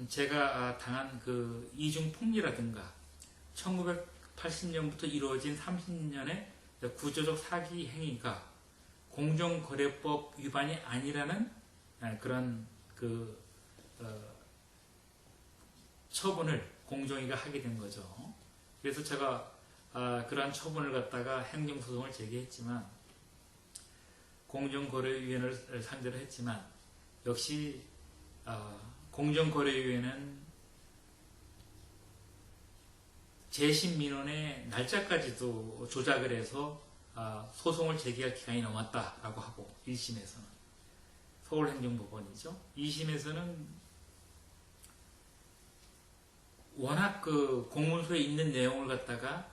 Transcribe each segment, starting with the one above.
제가 당한 그 이중폭리라든가 1980년부터 이루어진 30년의 구조적 사기 행위가 공정거래법 위반이 아니라는 그런 처분을 공정위가 하게 된 거죠. 그래서 제가 그러한 처분을 갖다가 행정소송을 제기했지만, 공정거래위원회를 상대로 했지만, 역시 공정거래위원회는 재심 민원의 날짜까지도 조작을 해서 소송을 제기할 기간이 넘었다라고 하고, 1심에서는 서울행정법원이죠. 2심에서는 워낙 그 공문서에 있는 내용을 갖다가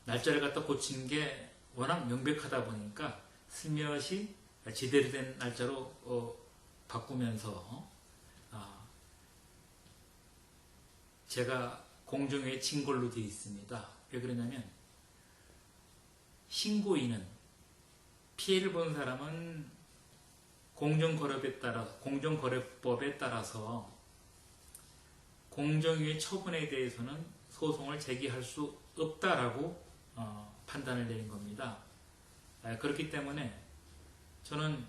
날짜를 갖다 고친 게 워낙 명백하다 보니까 슬며시 제대로 된 날짜로 바꾸면서 제가 공정위에 진 걸로 되어 있습니다. 왜 그러냐면, 신고인은, 피해를 본 사람은 공정거래법에 따라서 공정위의 처분에 대해서는 소송을 제기할 수 없다라고 판단을 내린 겁니다. 그렇기 때문에 저는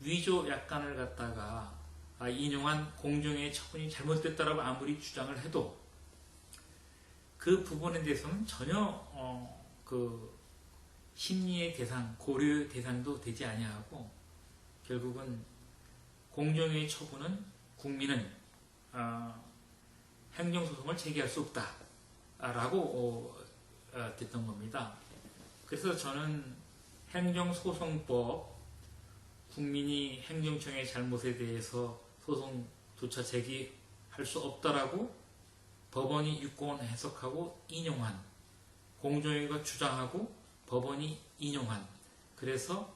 위조 약관을 갖다가 인용한 공정위의 처분이 잘못됐다라고 아무리 주장을 해도 그 부분에 대해서는 전혀 그 심리의 대상, 고려의 대상도 되지 아니하고, 결국은 공정위의 처분은 국민은 행정소송을 제기할 수 없다라고 됐던 겁니다. 그래서 저는 행정소송법, 국민이 행정청의 잘못에 대해서 소송조차 제기할 수 없다라고 법원이 유권 해석하고 인용한, 공정위가 주장하고 법원이 인용한, 그래서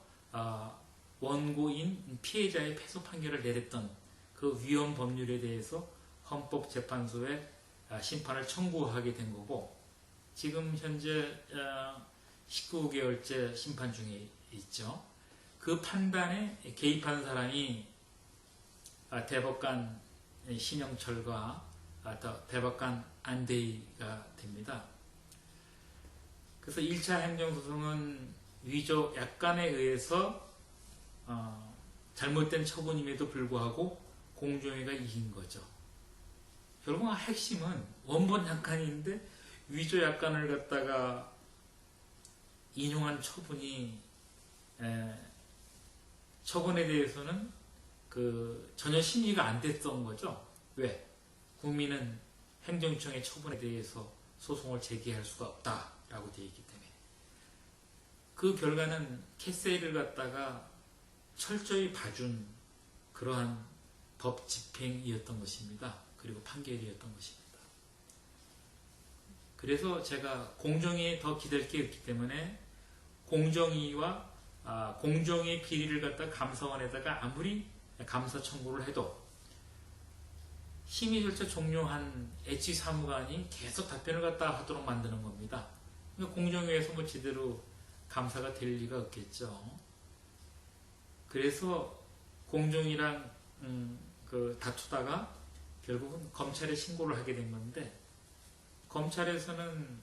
원고인 피해자의 패소 판결을 내렸던 그 위헌 법률에 대해서 헌법재판소에 심판을 청구하게 된 거고, 지금 현재 19개월째 심판 중에 있죠. 그 판단에 개입한 사람이 대법관 신영철과 대법관 안대희가 됩니다. 그래서 1차 행정소송은 위조 약관에 의해서 잘못된 처분임에도 불구하고 공정위가 이긴 거죠. 결국 핵심은 원본 약관인데 위조 약관을 갖다가 인용한 처분에 대해서는 전혀 심리가 안 됐던 거죠. 왜? 국민은 행정청의 처분에 대해서 소송을 제기할 수가 없다라고 되어 있기 때문에. 그 결과는 캐세이를 갖다가 철저히 봐준 그러한 법 집행이었던 것입니다. 그리고 판결이었던 것입니다. 그래서 제가 공정위에 더 기댈 게 없기 때문에 공정위와 공정위의 비리를 갖다 감사원에다가 아무리 감사 청구를 해도 심의 절차 종료한 H사무관이 계속 답변을 갖다 하도록 만드는 겁니다. 그러니까 공정위에서 뭐 제대로 감사가 될 리가 없겠죠. 그래서 공정위랑 다투다가 결국은 검찰에 신고를 하게 된 건데, 검찰에서는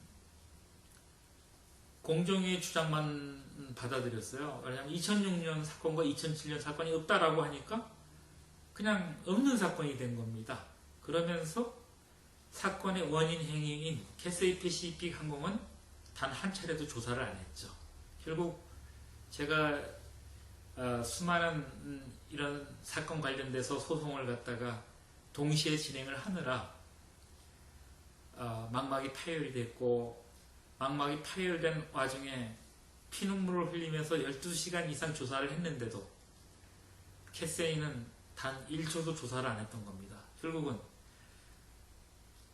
공정위의 주장만 받아들였어요. 왜냐하면 2006년 사건과 2007년 사건이 없다라고 하니까 그냥 없는 사건이 된 겁니다. 그러면서 사건의 원인 행위인 캐세이 패시픽 항공은 단 한 차례도 조사를 안 했죠. 결국 제가 수많은 이런 사건 관련돼서 소송을 갖다가 동시에 진행을 하느라 망막이 파열이 됐고, 망막이 파열된 와중에 피눈물을 흘리면서 12시간 이상 조사를 했는데도 캐세이는 단 1초도 조사를 안 했던 겁니다. 결국은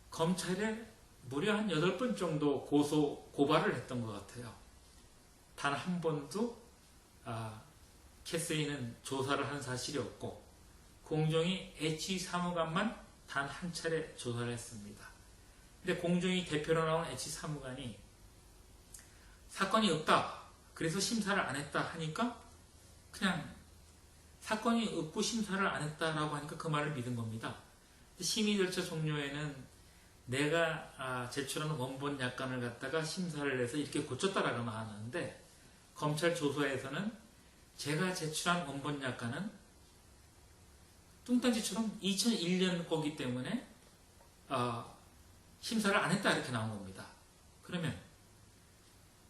검찰에 무려 한 8번 정도 고발을 했던 것 같아요. 단 한 번도 캐세이는 조사를 한 사실이 없고, 공정위 H사무관만 단 한 차례 조사를 했습니다. 근데 공정위 대표로 나온 H사무관이 사건이 없다, 그래서 심사를 안 했다 하니까 그냥 사건이 없고 심사를 안 했다라고 하니까 그 말을 믿은 겁니다. 심의 절차 종료에는 내가 제출한 원본 약관을 갖다가 심사를 해서 이렇게 고쳤다라고 나왔는데, 검찰 조서에서는 제가 제출한 원본 약관은 뚱딴지처럼 2001년 거기 때문에 심사를 안 했다 이렇게 나온 겁니다. 그러면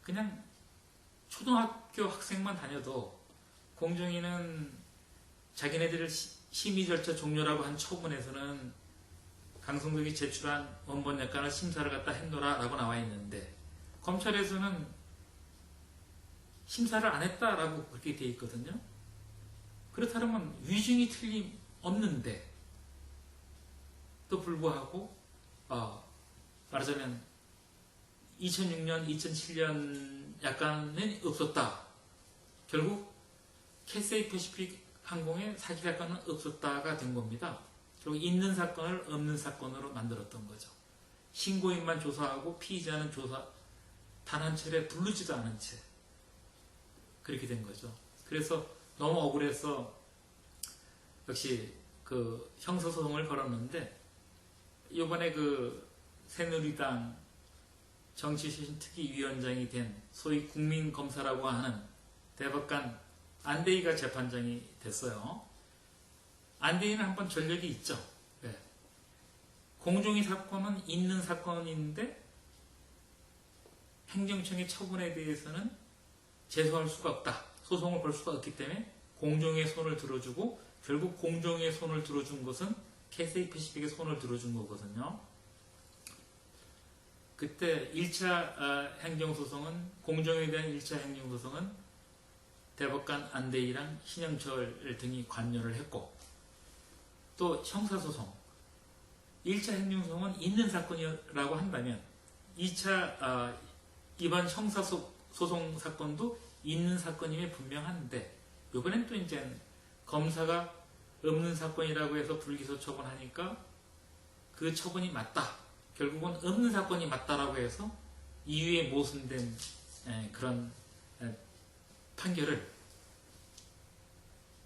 그냥 초등학교 학생만 다녀도 공정위는 자기네들을 심의 절차 종료라고 한 처분에서는 강성덕이 제출한 원본 약관을 심사를 갖다 했노라 라고 나와 있는데, 검찰에서는 심사를 안 했다라고 그렇게 돼 있거든요. 그렇다면 위증이 틀림없는데 또 불구하고 말하자면 2006년, 2007년 약관은 없었다. 결국 캐세이 패시픽 항공의 사기 사건은 없었다가 된 겁니다. 결국 있는 사건을 없는 사건으로 만들었던 거죠. 신고인만 조사하고 피의자는 조사 단 한 차례 부르지도 않은 채 그렇게 된 거죠. 그래서 너무 억울해서 역시 그 형사소송을 걸었는데, 이번에 그 새누리당 정치신특위위원장이 된 소위 국민검사라고 하는 대법관 안대희가 재판장이 됐어요. 안대희는 한번 전력이 있죠. 네. 공정위 사건은 있는 사건인데 행정청의 처분에 대해서는 제소할 수가 없다. 소송을 걸 수가 없기 때문에 공정위의 손을 들어주고, 결국 공정위의 손을 들어준 것은 캐세이 패시픽의 손을 들어준 거거든요. 그때 1차 행정소송은, 공정위에 대한 1차 행정소송은 대법관 안대희랑 신영철 등이 관여를 했고, 또 형사소송 1차 행정소송은 있는 사건이라고 한다면 2차 이번 형사소송 사건도 있는 사건임에 분명한데, 이번엔 또 이제 검사가 없는 사건이라고 해서 불기소 처분하니까 그 처분이 맞다, 결국은 없는 사건이 맞다라고 해서 이유에 모순된 그런 판결을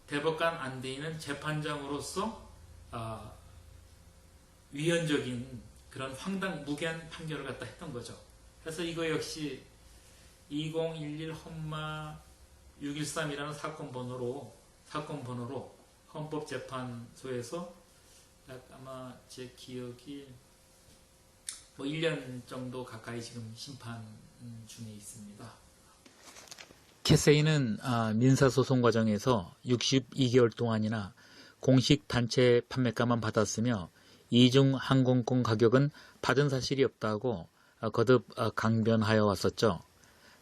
대법관 안대희는 재판장으로서 위헌적인 그런 황당무계한 판결을 갖다 했던 거죠. 그래서 이거 역시 2011 험마 613이라는 사건 번호로 헌법재판소에서 아마 제 기억이 1년 정도 가까이 지금 심판 중에 있습니다. 캐세이는 민사소송 과정에서 62개월 동안이나 공식 단체 판매가만 받았으며 이중 항공권 가격은 받은 사실이 없다고 거듭 강변하여 왔었죠.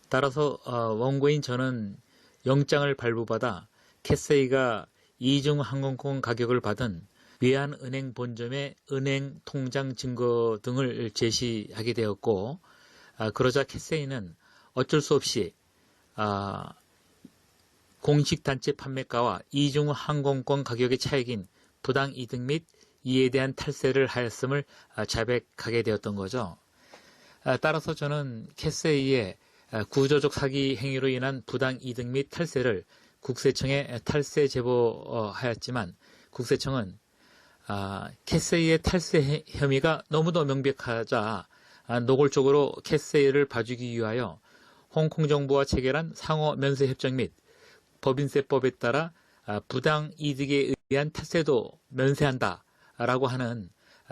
따라서 원고인 저는 영장을 발부받아 캐세이가 이중 항공권 가격을 받은 외환은행 본점의 은행 통장 증거 등을 제시하게 되었고, 그러자 캐세이는 어쩔 수 없이 공식 단체 판매가와 이중 항공권 가격의 차익인 부당이득 및 이에 대한 탈세를 하였음을 자백하게 되었던 거죠. 따라서 저는 캐세이의 구조적 사기 행위로 인한 부당이득 및 탈세를 국세청에 탈세 제보하였지만, 국세청은 캐세이의 탈세 혐의가 너무도 명백하자 노골적으로 캐세이를 봐주기 위하여 홍콩 정부와 체결한 상호 면세 협정 및 법인세법에 따라 부당이득에 의한 탈세도 면세한다 라고 하는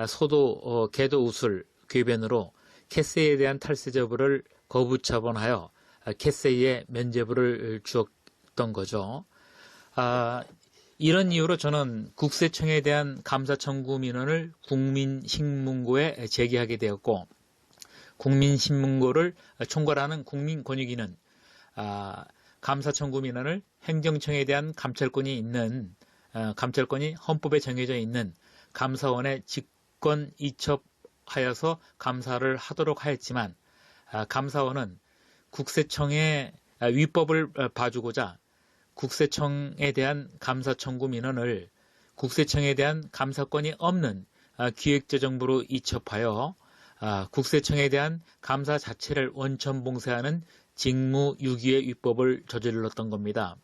소도 개도 우술 궤변으로 캐세이에 대한 탈세 제보를 거부 처분하여 캐세이에 면죄부를 주었던 거죠. 이런 이유로 저는 국세청에 대한 감사 청구 민원을 국민신문고에 제기하게 되었고, 국민신문고를 총괄하는 국민권익위는 감사 청구 민원을 행정청에 대한 감찰권이 헌법에 정해져 있는 감사원에 직권 이첩하여서 감사를 하도록 하였지만, 감사원은 국세청의 위법을 봐주고자 국세청에 대한 감사 청구 민원을 국세청에 대한 감사권이 없는 기획재정부로 이첩하여 국세청에 대한 감사 자체를 원천봉쇄하는 직무유기의 위법을 저질렀던 겁니다.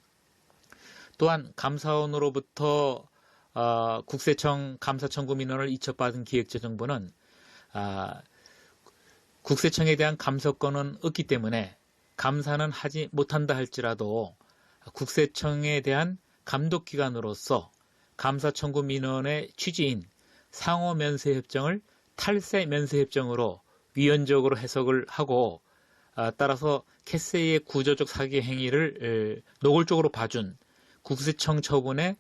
또한 감사원으로부터 국세청 감사 청구 민원을 이첩받은 기획재정부는 국세청에 대한 감사권은 없기 때문에 감사는 하지 못한다 할지라도 국세청에 대한 감독기관으로서 감사 청구 민원의 취지인 상호 면세 협정을 탈세 면세 협정으로 위헌적으로 해석을 하고 따라서 캐세이의 구조적 사기 행위를 노골적으로 봐준 국세청 처분의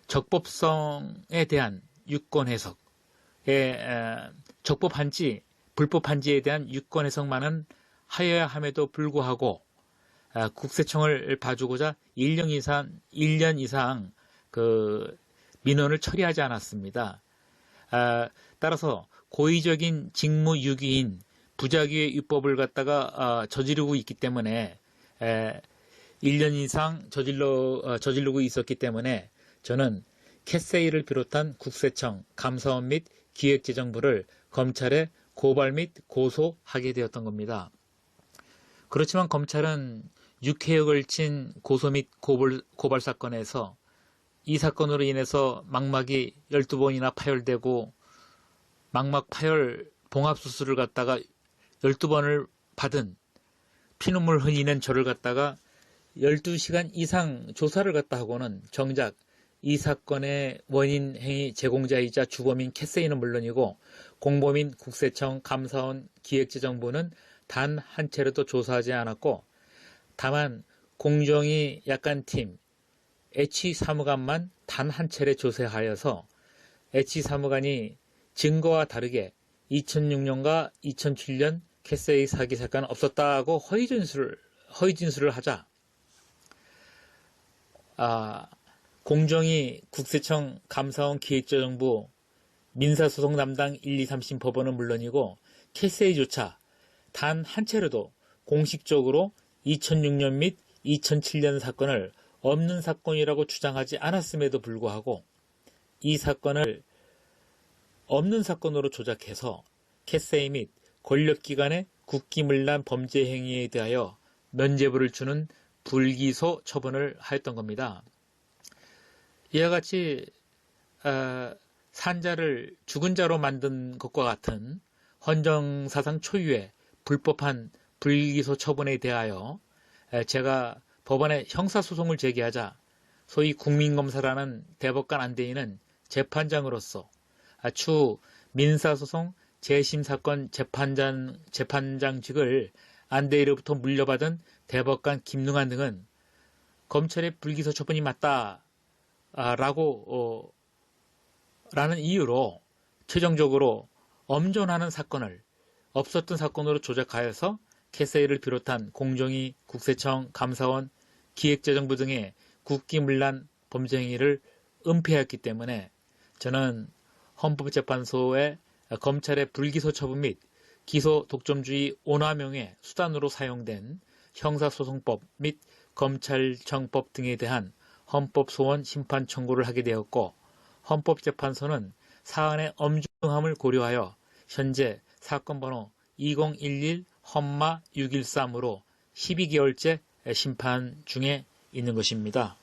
적법성에 대한 유권 해석에 적법한지 불법한지에 대한 유권 해석만은 하여야 함에도 불구하고 국세청을 봐주고자 1년 이상 그 민원을 처리하지 않았습니다. 따라서 고의적인 직무유기인 부작위의 위법을 갖다가 저지르고 있기 때문에 1년 이상 저지르고 있었기 때문에 저는 캐세이를 비롯한 국세청, 감사원 및 기획재정부를 검찰에 고발 및 고소하게 되었던 겁니다. 그렇지만 검찰은 6회에 걸친 고소 및 고발 사건에서 이 사건으로 인해서 망막이 12번이나 파열되고 망막 파열 봉합수술을 갖다가 12번을 받은 피눈물 흘리는 저를 갖다가 12시간 이상 조사를 갖다 하고는 정작 이 사건의 원인 행위 제공자이자 주범인 캐세이는 물론이고 공범인 국세청, 감사원, 기획재정부는 단 한 차례도 조사하지 않았고 다만 공정위 약관팀 H 사무관만 단 한 차례 조사하여서 H 사무관이 증거와 다르게 2006년과 2007년 캐세이 사기 사건은 없었다고 허위 진술을 하자 공정위, 국세청, 감사원, 기획재정부, 민사소송 담당 1, 2, 3심 법원은 물론이고 캐세이조차 단 한 차례도 공식적으로 2006년 및 2007년 사건을 없는 사건이라고 주장하지 않았음에도 불구하고 이 사건을 없는 사건으로 조작해서 캐세이 및 권력기관의 국기문란 범죄 행위에 대하여 면죄부를 주는 불기소 처분을 하였던 겁니다. 이와 같이 산자를 죽은 자로 만든 것과 같은 헌정사상 초유의 불법한 불기소 처분에 대하여 제가 법원에 형사소송을 제기하자 소위 국민검사라는 대법관 안대인은 재판장으로서 추후 민사소송 재심사건 재판장직을 안대인으로부터 물려받은 대법관 김능한 등은 검찰의 불기소 처분이 맞다 라는 이유로 최종적으로 엄존하는 사건을 없었던 사건으로 조작하여서 캐세이를 비롯한 공정위, 국세청, 감사원, 기획재정부 등의 국기문란 범죄 행위를 은폐하였기 때문에 저는 헌법재판소의 검찰의 불기소 처분 및 기소 독점주의 온화명의 수단으로 사용된 형사소송법 및 검찰청법 등에 대한 헌법소원 심판 청구를 하게 되었고 헌법재판소는 사안의 엄중함을 고려하여 현재 사건 번호 2011 헌마 613으로 12개월째 심판 중에 있는 것입니다.